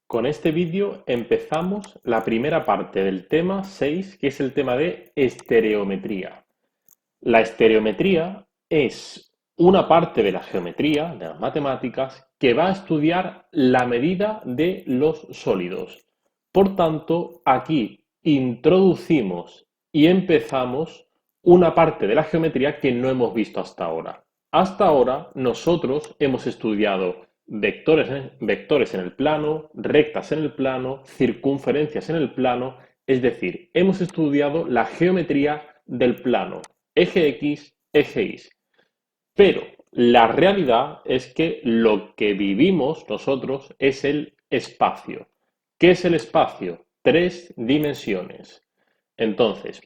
Con este vídeo empezamos la primera parte del tema 6, que es el tema de estereometría. La estereometría es una parte de la geometría, de las matemáticas, que va a estudiar la medida de los sólidos. Por tanto, aquí introducimos y empezamos una parte de la geometría que no hemos visto hasta ahora. Hasta ahora nosotros hemos estudiado vectores en el plano, rectas en el plano, circunferencias en el plano, es decir, hemos estudiado la geometría del plano, eje X, eje Y. Pero la realidad es que lo que vivimos nosotros es el espacio. ¿Qué es el espacio? Tres dimensiones. Entonces,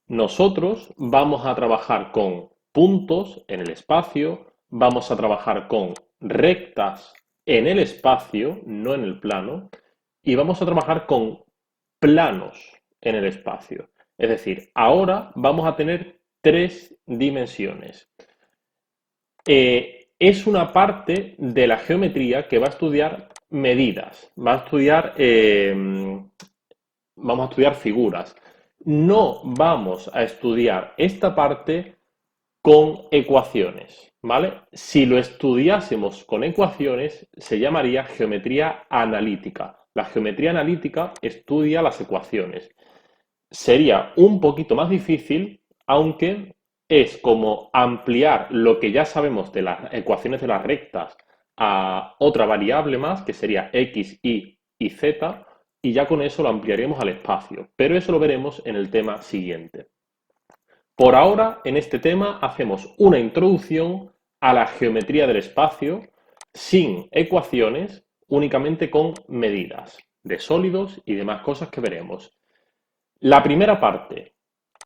nosotros vamos a trabajar con puntos en el espacio, vamos a trabajar con rectas en el espacio, no en el plano, y vamos a trabajar con planos en el espacio. Es decir, ahora vamos a tener tres dimensiones. Es una parte de la geometría que va a estudiar medidas, vamos a estudiar figuras. No vamos a estudiar esta parte con ecuaciones, ¿vale? Si lo estudiásemos con ecuaciones, se llamaría geometría analítica. La geometría analítica estudia las ecuaciones. Sería un poquito más difícil, aunque es como ampliar lo que ya sabemos de las ecuaciones de las rectas a otra variable más, que sería x, y z, y ya con eso lo ampliaríamos al espacio. Pero eso lo veremos en el tema siguiente. Por ahora, en este tema, hacemos una introducción a la geometría del espacio sin ecuaciones, únicamente con medidas de sólidos y demás cosas que veremos. La primera parte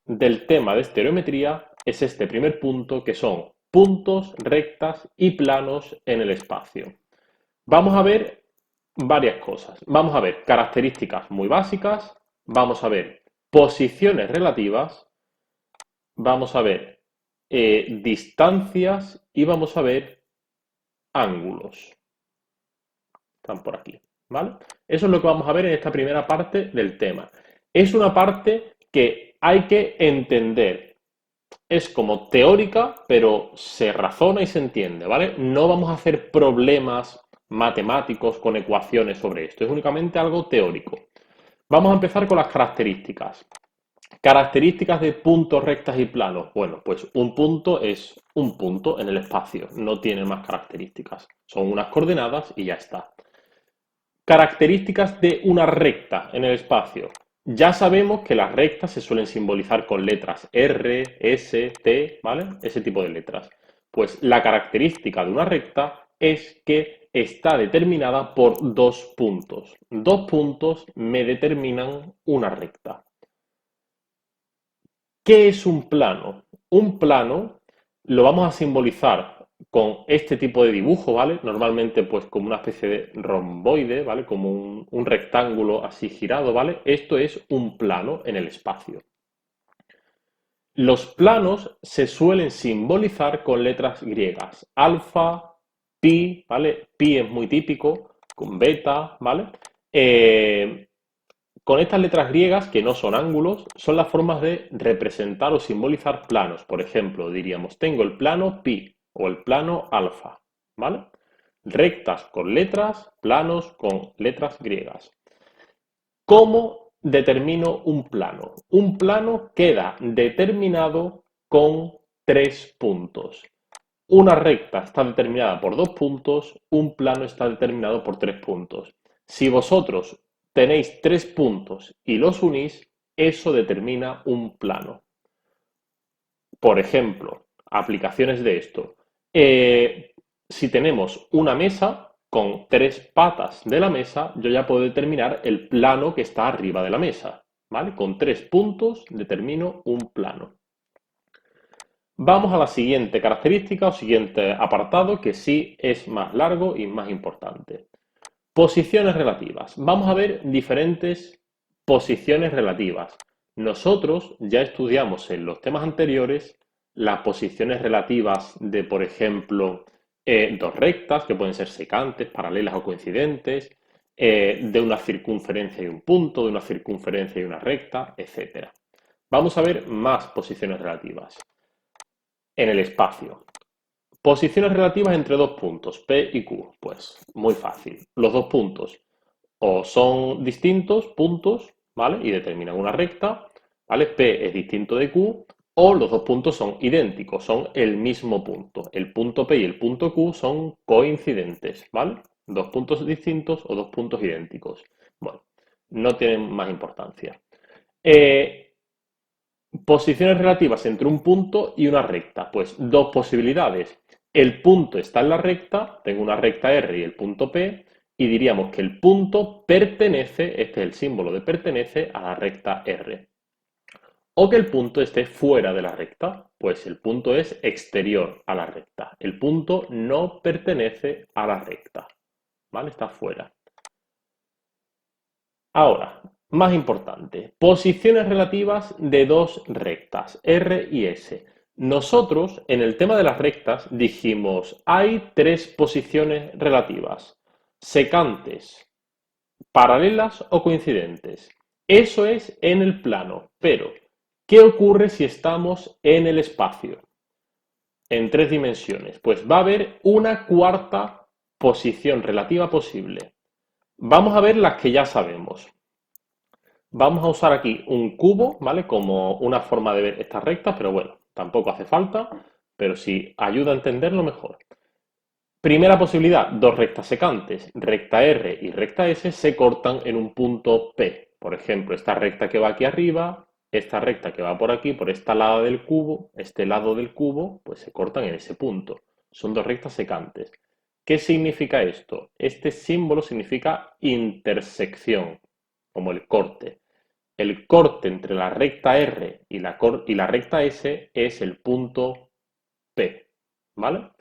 del tema de estereometría es este primer punto, que son puntos, rectas y planos en el espacio. Vamos a ver varias cosas. Vamos a ver características muy básicas, vamos a ver posiciones relativas, vamos a ver distancias y vamos a ver ángulos. Están por aquí, ¿vale? Eso es lo que vamos a ver en esta primera parte del tema. Es una parte que hay que entender. Es como teórica, pero se razona y se entiende, ¿vale? No vamos a hacer problemas matemáticos con ecuaciones sobre esto. Es únicamente algo teórico. Vamos a empezar con las características. Características de puntos, rectas y planos. Bueno, pues un punto es un punto en el espacio, no tiene más características. Son unas coordenadas y ya está. Características de una recta en el espacio. Ya sabemos que las rectas se suelen simbolizar con letras R, S, T, ¿vale? Ese tipo de letras. Pues la característica de una recta es que está determinada por dos puntos. Dos puntos me determinan una recta. ¿Qué es un plano? Un plano lo vamos a simbolizar con este tipo de dibujo, ¿vale? Normalmente pues como una especie de romboide, ¿vale? Como un rectángulo así girado, ¿vale? Esto es un plano en el espacio. Los planos se suelen simbolizar con letras griegas. Alfa, pi, ¿vale? Pi es muy típico, con beta, ¿vale? Con estas letras griegas, que no son ángulos, son las formas de representar o simbolizar planos. Por ejemplo, diríamos, tengo el plano pi o el plano alfa, ¿vale? Rectas con letras, planos con letras griegas. ¿Cómo determino un plano? Un plano queda determinado con tres puntos. Una recta está determinada por dos puntos, un plano está determinado por tres puntos. Si vosotros tenéis tres puntos y los unís, eso determina un plano. Por ejemplo, aplicaciones de esto. Si tenemos una mesa con tres patas de la mesa, yo ya puedo determinar el plano que está arriba de la mesa, ¿vale? Con tres puntos determino un plano. Vamos a la siguiente característica o siguiente apartado, que sí es más largo y más importante. Posiciones relativas. Vamos a ver diferentes posiciones relativas. Nosotros ya estudiamos en los temas anteriores las posiciones relativas de, por ejemplo, dos rectas que pueden ser secantes, paralelas o coincidentes. de una circunferencia y un punto, de una circunferencia y una recta, etc. Vamos a ver más posiciones relativas en el espacio. Posiciones relativas entre dos puntos, P y Q. Pues muy fácil. Los dos puntos o son distintos puntos, ¿vale? Y determinan una recta, ¿vale? P es distinto de Q, o los dos puntos son idénticos, son el mismo punto. El punto P y el punto Q son coincidentes, ¿vale? Dos puntos distintos o dos puntos idénticos. Bueno, no tienen más importancia. Posiciones relativas entre un punto y una recta. Pues dos posibilidades. El punto está en la recta, tengo una recta R y el punto P, y diríamos que el punto pertenece, este es el símbolo de pertenece, a la recta R. O que el punto esté fuera de la recta, pues el punto es exterior a la recta. El punto no pertenece a la recta, ¿vale? Está fuera. Ahora, más importante, posiciones relativas de dos rectas, R y S. Nosotros, en el tema de las rectas, dijimos, hay tres posiciones relativas, secantes, paralelas o coincidentes. Eso es en el plano, pero ¿qué ocurre si estamos en el espacio? En tres dimensiones. Pues va a haber una cuarta posición relativa posible. Vamos a ver las que ya sabemos. Vamos a usar aquí un cubo, ¿vale? Como una forma de ver estas rectas, pero bueno, tampoco hace falta, pero si ayuda a entenderlo mejor. Primera posibilidad, dos rectas secantes, recta R y recta S se cortan en un punto P. Por ejemplo, esta recta que va aquí arriba, esta recta que va por aquí, por esta lado del cubo, este lado del cubo, pues se cortan en ese punto. Son dos rectas secantes. ¿Qué significa esto? Este símbolo significa intersección, como el corte. El corte entre la recta R y la recta S es el punto P, ¿vale?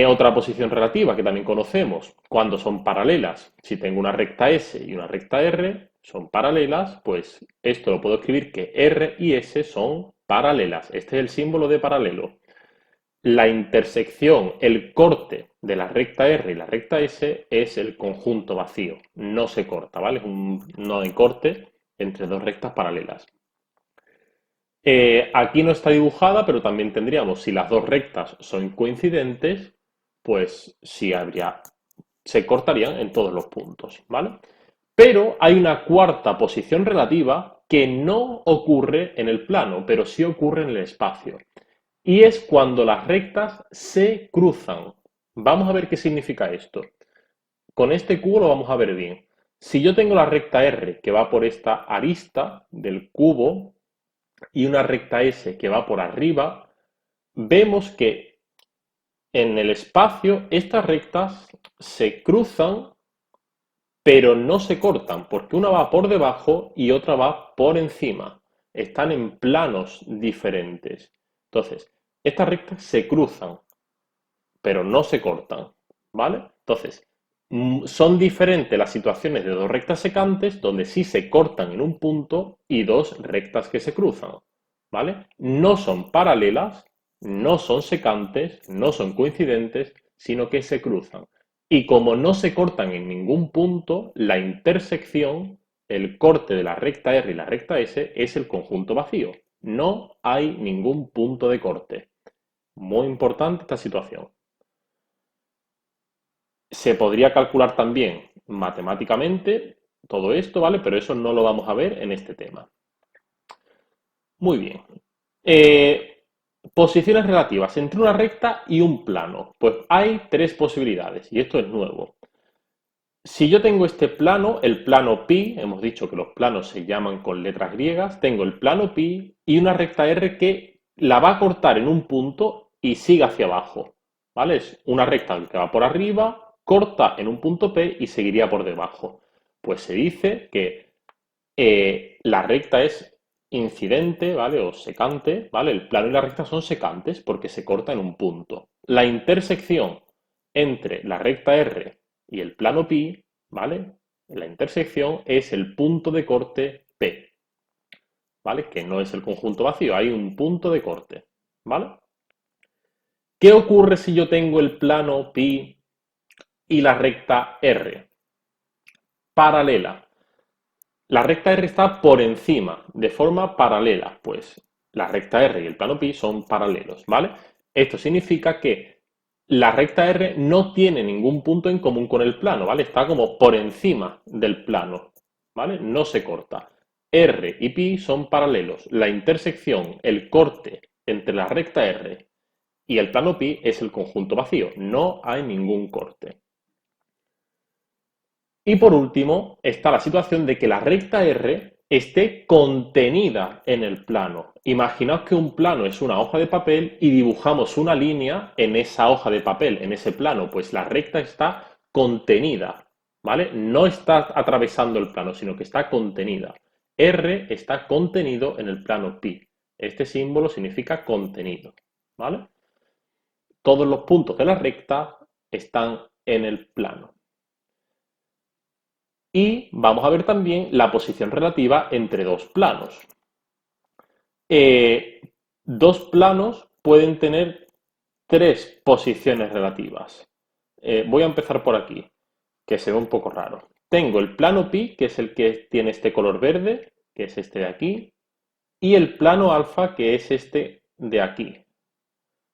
Otra posición relativa que también conocemos, cuando son paralelas. Si tengo una recta S y una recta R, son paralelas, pues esto lo puedo escribir que R y S son paralelas. Este es el símbolo de paralelo. La intersección, el corte de la recta R y la recta S es el conjunto vacío. No se corta, ¿vale? No hay corte entre dos rectas paralelas. Aquí no está dibujada, pero también tendríamos, si las dos rectas son coincidentes, pues sí se cortarían en todos los puntos, ¿vale? Pero hay una cuarta posición relativa que no ocurre en el plano, pero sí ocurre en el espacio. Y es cuando las rectas se cruzan. Vamos a ver qué significa esto. Con este cubo lo vamos a ver bien. Si yo tengo la recta R que va por esta arista del cubo y una recta S que va por arriba, vemos que en el espacio estas rectas se cruzan, pero no se cortan, porque una va por debajo y otra va por encima. Están en planos diferentes. Entonces, estas rectas se cruzan, pero no se cortan, ¿vale? Entonces, son diferentes las situaciones de dos rectas secantes donde sí se cortan en un punto y dos rectas que se cruzan, ¿vale? No son paralelas, no son secantes, no son coincidentes, sino que se cruzan. Y como no se cortan en ningún punto, la intersección, el corte de la recta R y la recta S es el conjunto vacío. No hay ningún punto de corte. Muy importante esta situación. Se podría calcular también matemáticamente todo esto, ¿vale? Pero eso no lo vamos a ver en este tema. Muy bien. Posiciones relativas entre una recta y un plano. Pues hay tres posibilidades y esto es nuevo. Si yo tengo este plano, el plano pi, hemos dicho que los planos se llaman con letras griegas, tengo el plano pi y una recta R que la va a cortar en un punto y sigue hacia abajo, ¿vale? Es una recta que va por arriba, corta en un punto P y seguiría por debajo. Pues se dice que la recta es incidente, ¿vale? O secante, ¿vale? El plano y la recta son secantes porque se corta en un punto. La intersección entre la recta R y el plano pi, ¿vale? La intersección es el punto de corte P, ¿vale? Que no es el conjunto vacío, hay un punto de corte, ¿vale? ¿Qué ocurre si yo tengo el plano pi y la recta R. Paralela. La recta R está por encima, de forma paralela, pues la recta R y el plano pi son paralelos, ¿vale? Esto significa que la recta R no tiene ningún punto en común con el plano, ¿vale? Está como por encima del plano, ¿vale? No se corta. R y pi son paralelos. La intersección, el corte entre la recta R y el plano pi es el conjunto vacío. No hay ningún corte. Y por último, está la situación de que la recta R esté contenida en el plano. Imaginaos que un plano es una hoja de papel y dibujamos una línea en esa hoja de papel, en ese plano, pues la recta está contenida, ¿vale? No está atravesando el plano, sino que está contenida. R está contenido en el plano pi. Este símbolo significa contenido, ¿vale? Todos los puntos de la recta están en el plano. Y vamos a ver también la posición relativa entre dos planos. Dos planos pueden tener tres posiciones relativas. Voy a empezar por aquí, que se ve un poco raro. Tengo el plano pi, que es el que tiene este color verde, que es este de aquí, y el plano alfa, que es este de aquí.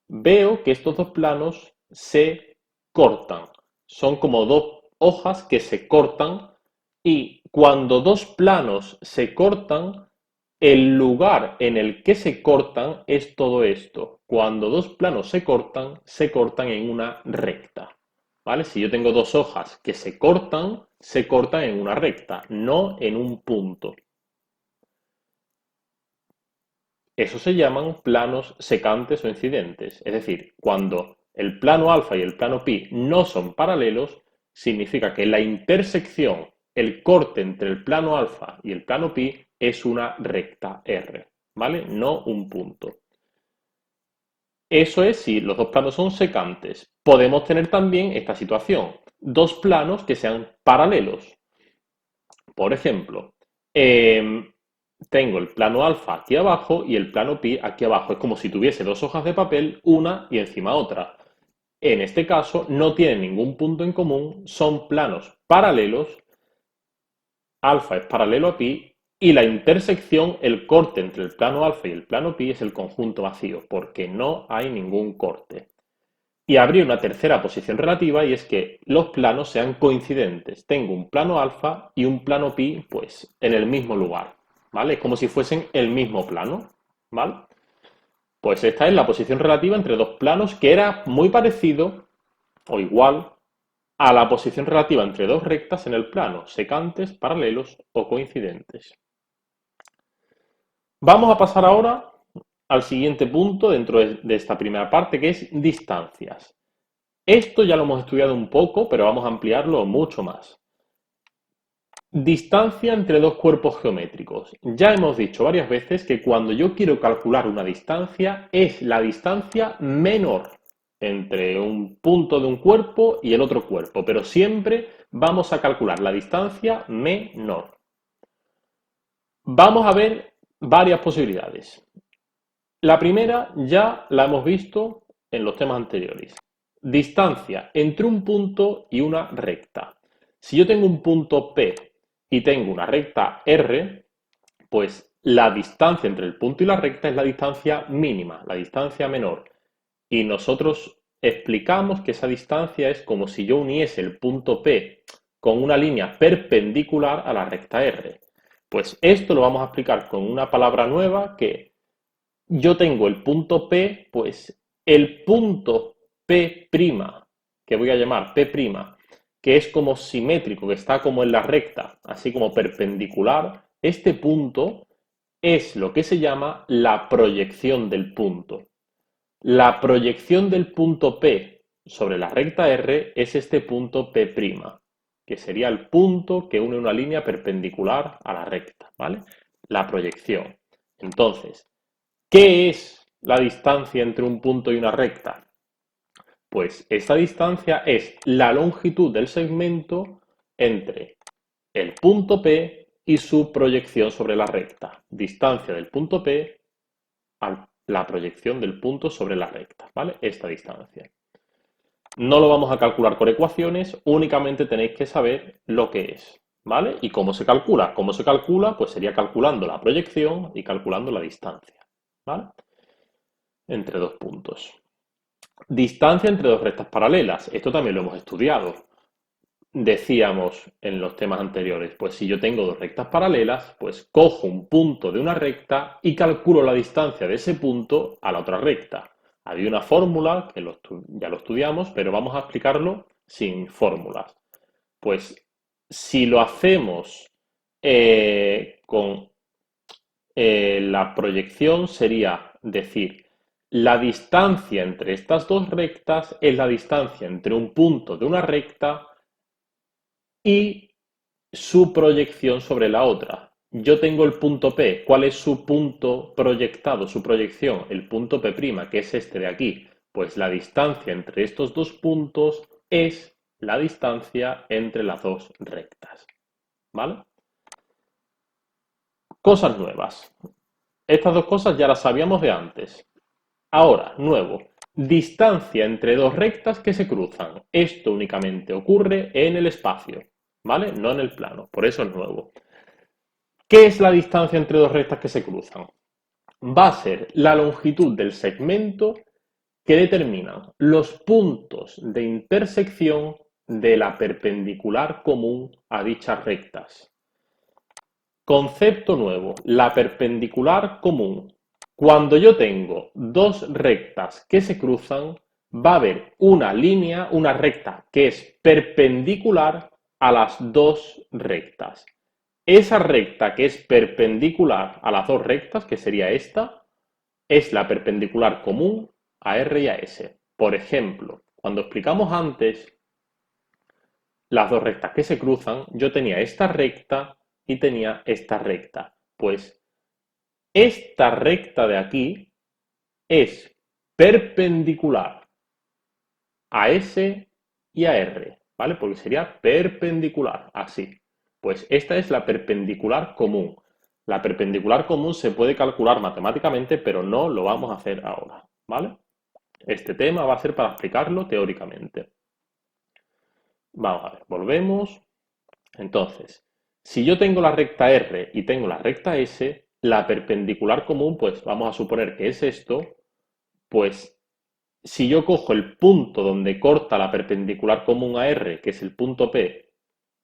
Veo que estos dos planos se cortan. Son como dos hojas que se cortan y cuando dos planos se cortan, el lugar en el que se cortan es todo esto. Cuando dos planos se cortan en una recta. ¿Vale? Si yo tengo dos hojas que se cortan en una recta, no en un punto. Eso se llaman planos secantes o incidentes. Es decir, cuando el plano alfa y el plano pi no son paralelos, significa que la intersección, el corte entre el plano alfa y el plano pi es una recta R, ¿vale? No un punto. Eso es si los dos planos son secantes. Podemos tener también esta situación, dos planos que sean paralelos. Por ejemplo, tengo el plano alfa aquí abajo y el plano pi aquí abajo. Es como si tuviese dos hojas de papel, una y encima otra. En este caso no tienen ningún punto en común, son planos paralelos, alfa es paralelo a pi y la intersección, el corte entre el plano alfa y el plano pi es el conjunto vacío, porque no hay ningún corte. Y habría una tercera posición relativa y es que los planos sean coincidentes. Tengo un plano alfa y un plano pi, pues, en el mismo lugar, ¿vale? Es como si fuesen el mismo plano, ¿vale? Pues esta es la posición relativa entre dos planos que era muy parecido o igual a la posición relativa entre dos rectas en el plano, secantes, paralelos o coincidentes. Vamos a pasar ahora al siguiente punto dentro de esta primera parte, que es distancias. Esto ya lo hemos estudiado un poco, pero vamos a ampliarlo mucho más. Distancia entre dos cuerpos geométricos. Ya hemos dicho varias veces que cuando yo quiero calcular una distancia, es la distancia menor entre un punto de un cuerpo y el otro cuerpo, pero siempre vamos a calcular la distancia menor. Vamos a ver varias posibilidades. La primera ya la hemos visto en los temas anteriores. Distancia entre un punto y una recta. Si yo tengo un punto P y tengo una recta R, pues la distancia entre el punto y la recta es la distancia mínima, la distancia menor. Y nosotros explicamos que esa distancia es como si yo uniese el punto P con una línea perpendicular a la recta R. Pues esto lo vamos a explicar con una palabra nueva que yo tengo el punto P, pues el punto P', que voy a llamar P', que es como simétrico, que está como en la recta, así como perpendicular, este punto es lo que se llama la proyección del punto. La proyección del punto P sobre la recta R es este punto P', que sería el punto que une una línea perpendicular a la recta, ¿vale? La proyección. Entonces, ¿qué es la distancia entre un punto y una recta? Pues esta distancia es la longitud del segmento entre el punto P y su proyección sobre la recta. Distancia del punto P a la proyección del punto sobre la recta, ¿vale? Esta distancia. No lo vamos a calcular con ecuaciones, únicamente tenéis que saber lo que es, ¿vale? ¿Y cómo se calcula? ¿Cómo se calcula? Pues sería calculando la proyección y calculando la distancia, ¿vale? Entre dos puntos. Distancia entre dos rectas paralelas. Esto también lo hemos estudiado. Decíamos en los temas anteriores, pues si yo tengo dos rectas paralelas, pues cojo un punto de una recta y calculo la distancia de ese punto a la otra recta. Había una fórmula que ya lo estudiamos, pero vamos a explicarlo sin fórmulas. Pues si lo hacemos con la proyección sería decir, la distancia entre estas dos rectas es la distancia entre un punto de una recta y su proyección sobre la otra. Yo tengo el punto P. ¿Cuál es su punto proyectado, su proyección? El punto P', que es este de aquí. Pues la distancia entre estos dos puntos es la distancia entre las dos rectas. ¿Vale? Cosas nuevas. Estas dos cosas ya las sabíamos de antes. Ahora, nuevo. Distancia entre dos rectas que se cruzan. Esto únicamente ocurre en el espacio, ¿vale? No en el plano. Por eso es nuevo. ¿Qué es la distancia entre dos rectas que se cruzan? Va a ser la longitud del segmento que determinan los puntos de intersección de la perpendicular común a dichas rectas. Concepto nuevo, la perpendicular común. Cuando yo tengo dos rectas que se cruzan, va a haber una línea, una recta que es perpendicular a las dos rectas. Esa recta que es perpendicular a las dos rectas, que sería esta, es la perpendicular común a R y a S. Por ejemplo, cuando explicamos antes las dos rectas que se cruzan, yo tenía esta recta y tenía esta recta. Pues esta recta de aquí es perpendicular a S y a R, ¿vale? Porque sería perpendicular, así. Pues esta es la perpendicular común. La perpendicular común se puede calcular matemáticamente, pero no lo vamos a hacer ahora, ¿vale? Este tema va a ser para explicarlo teóricamente. Vamos a ver, volvemos. Entonces, si yo tengo la recta R y tengo la recta S, la perpendicular común, pues vamos a suponer que es esto, pues si yo cojo el punto donde corta la perpendicular común a R, que es el punto P,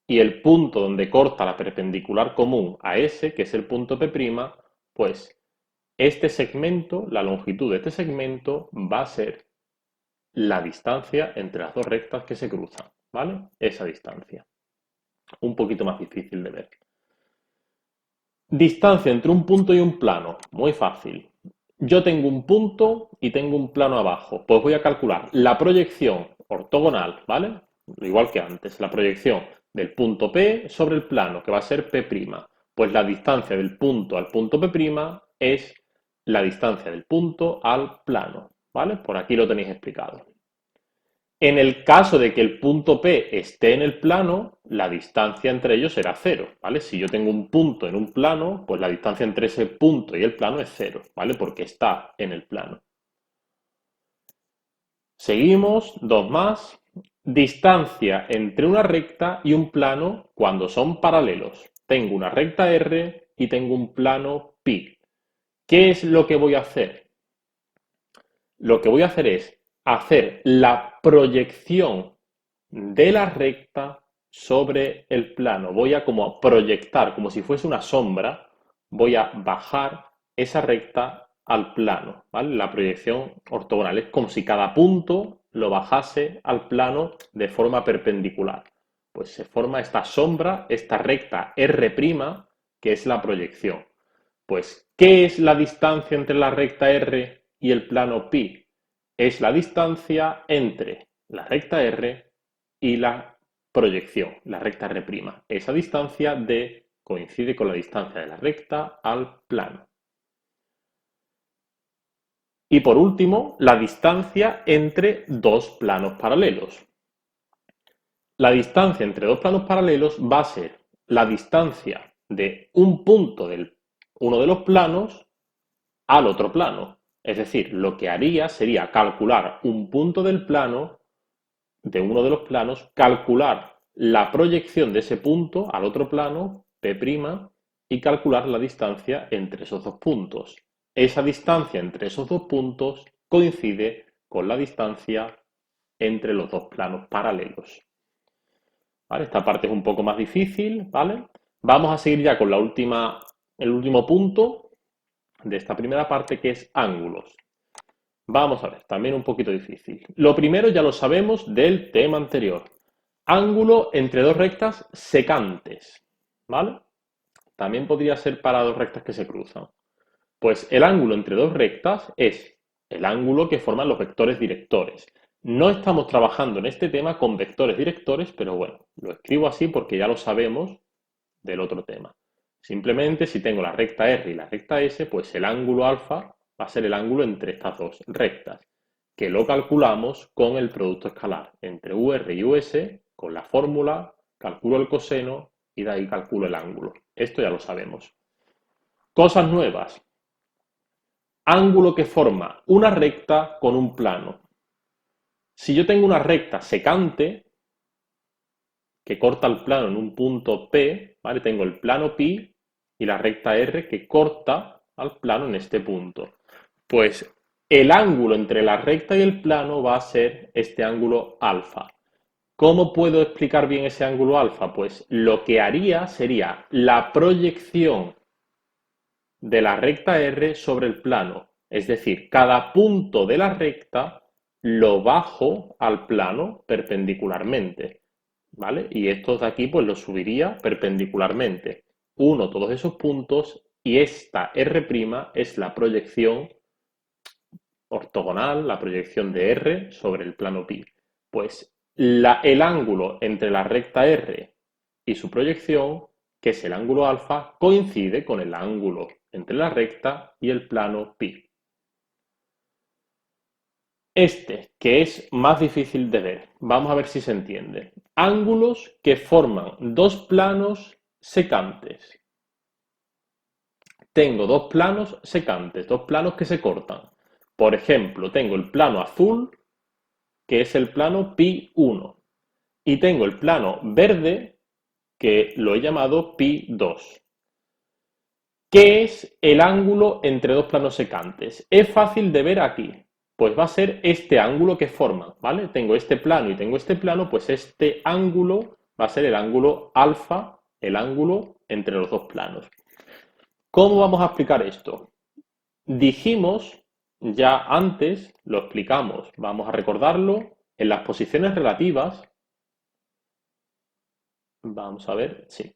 y el punto donde corta la perpendicular común a S, que es el punto P', pues este segmento, la longitud de este segmento va a ser la distancia entre las dos rectas que se cruzan, ¿vale? Esa distancia. Un poquito más difícil de ver. Distancia entre un punto y un plano. Muy fácil. Yo tengo un punto y tengo un plano abajo. Pues voy a calcular la proyección ortogonal, ¿vale? Igual que antes, la proyección del punto P sobre el plano, que va a ser P'. Pues la distancia del punto al punto P' es la distancia del punto al plano, ¿vale? Por aquí lo tenéis explicado. En el caso de que el punto P esté en el plano, la distancia entre ellos será cero, ¿vale? Si yo tengo un punto en un plano, pues la distancia entre ese punto y el plano es cero, ¿vale? Porque está en el plano. Seguimos, dos más. Distancia entre una recta y un plano cuando son paralelos. Tengo una recta R y tengo un plano pi. ¿Qué es lo que voy a hacer? Lo que voy a hacer es hacer la proyección de la recta sobre el plano. Voy a como proyectar, como si fuese una sombra, voy a bajar esa recta al plano, ¿vale? La proyección ortogonal es como si cada punto lo bajase al plano de forma perpendicular. Pues se forma esta sombra, esta recta R', que es la proyección. Pues, ¿qué es la distancia entre la recta R y el plano pi? Es la distancia entre la recta R y la proyección, la recta R'. Esa distancia coincide con la distancia de la recta al plano. Y por último, la distancia entre dos planos paralelos. La distancia entre dos planos paralelos va a ser la distancia de un punto de uno de los planos al otro plano. Es decir, lo que haría sería calcular un punto del plano de uno de los planos, calcular la proyección de ese punto al otro plano, P', y calcular la distancia entre esos dos puntos. Esa distancia entre esos dos puntos coincide con la distancia entre los dos planos paralelos. ¿Vale? Esta parte es un poco más difícil, ¿vale? Vamos a seguir ya con el último punto de esta primera parte, que es ángulos. Vamos a ver, también un poquito difícil. Lo primero ya lo sabemos del tema anterior. Ángulo entre dos rectas secantes, ¿vale? También podría ser para dos rectas que se cruzan. Pues el ángulo entre dos rectas es el ángulo que forman los vectores directores. No estamos trabajando en este tema con vectores directores, pero bueno, lo escribo así porque ya lo sabemos del otro tema. Simplemente si tengo la recta R y la recta S, pues el ángulo alfa va a ser el ángulo entre estas dos rectas, que lo calculamos con el producto escalar entre UR y US, con la fórmula, calculo el coseno y de ahí calculo el ángulo. Esto ya lo sabemos. Cosas nuevas. Ángulo que forma una recta con un plano. Si yo tengo una recta secante que corta el plano en un punto P, ¿vale? Tengo el plano pi y la recta R que corta al plano en este punto. Pues el ángulo entre la recta y el plano va a ser este ángulo alfa. ¿Cómo puedo explicar bien ese ángulo alfa? Pues lo que haría sería la proyección de la recta R sobre el plano. Es decir, cada punto de la recta lo bajo al plano perpendicularmente, ¿vale? Y estos de aquí pues los subiría perpendicularmente. Uno todos esos puntos y esta R' es la proyección ortogonal, la proyección de R sobre el plano pi. Pues el ángulo entre la recta R y su proyección, que es el ángulo alfa, coincide con el ángulo entre la recta y el plano pi. Este, que es más difícil de ver, vamos a ver si se entiende. Ángulos que forman dos planos secantes. Tengo dos planos secantes, dos planos que se cortan. Por ejemplo, tengo el plano azul, que es el plano pi1, y tengo el plano verde, que lo he llamado pi2. ¿Qué es el ángulo entre dos planos secantes? Es fácil de ver aquí. Pues va a ser este ángulo que forman, ¿vale? Tengo este plano y tengo este plano, pues este ángulo va a ser el ángulo alfa, el ángulo entre los dos planos. ¿Cómo vamos a explicar esto? Dijimos ya antes, lo explicamos, vamos a recordarlo, en las posiciones relativas, vamos a ver, sí.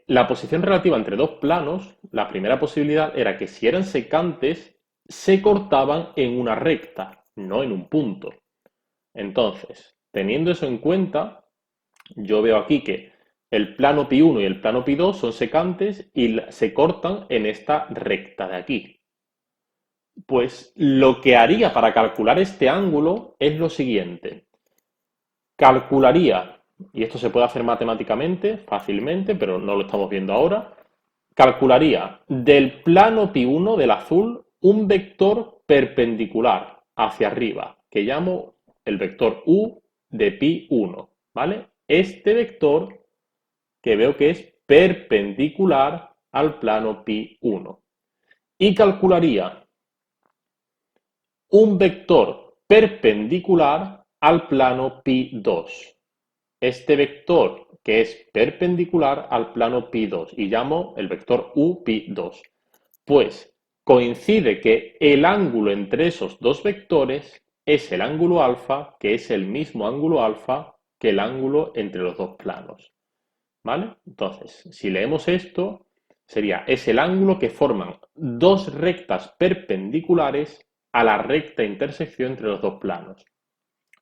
La posición relativa entre dos planos, la primera posibilidad era que si eran secantes, se cortaban en una recta, no en un punto. Entonces, teniendo eso en cuenta, yo veo aquí que el plano pi1 y el plano pi2 son secantes y se cortan en esta recta de aquí. Pues lo que haría para calcular este ángulo es lo siguiente. Calcularía, y esto se puede hacer matemáticamente, fácilmente, pero no lo estamos viendo ahora, calcularía del plano pi1 del azul un vector perpendicular hacia arriba, que llamo el vector u de pi1, ¿vale? Este vector que veo que es perpendicular al plano pi1. Y calcularía un vector perpendicular al plano pi2. Este vector que es perpendicular al plano pi2 y llamo el vector u pi2. Pues coincide que el ángulo entre esos dos vectores es el ángulo alfa, que es el mismo ángulo alfa que el ángulo entre los dos planos. ¿Vale? Entonces, si leemos esto, es el ángulo que forman dos rectas perpendiculares a la recta intersección entre los dos planos.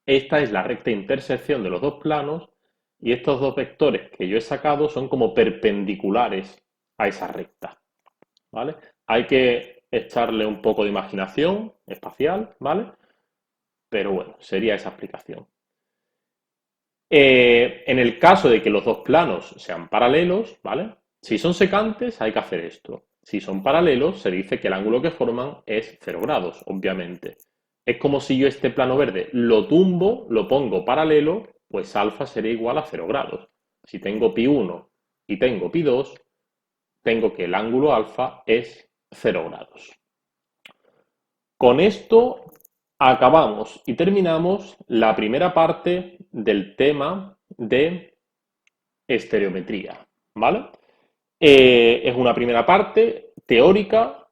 Esta es la recta intersección de los dos planos y estos dos vectores que yo he sacado son como perpendiculares a esa recta, ¿vale? Hay que echarle un poco de imaginación espacial, ¿vale? Pero bueno, sería esa explicación. En el caso de que los dos planos sean paralelos, ¿vale? Si son secantes, hay que hacer esto. Si son paralelos, se dice que el ángulo que forman es 0 grados, obviamente. Es como si yo este plano verde lo tumbo, lo pongo paralelo, pues alfa sería igual a 0 grados. Si tengo pi1 y tengo pi2, tengo que el ángulo alfa es 0 grados. Con esto acabamos y terminamos la primera parte del tema de estereometría, ¿vale? Es una primera parte teórica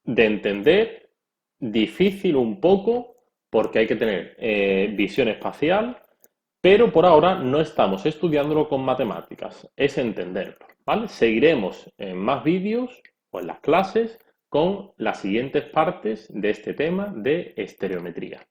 de entender, difícil un poco, porque hay que tener visión espacial, pero por ahora no estamos estudiándolo con matemáticas, es entenderlo, ¿vale? Seguiremos en más vídeos o en las clases con las siguientes partes de este tema de estereometría.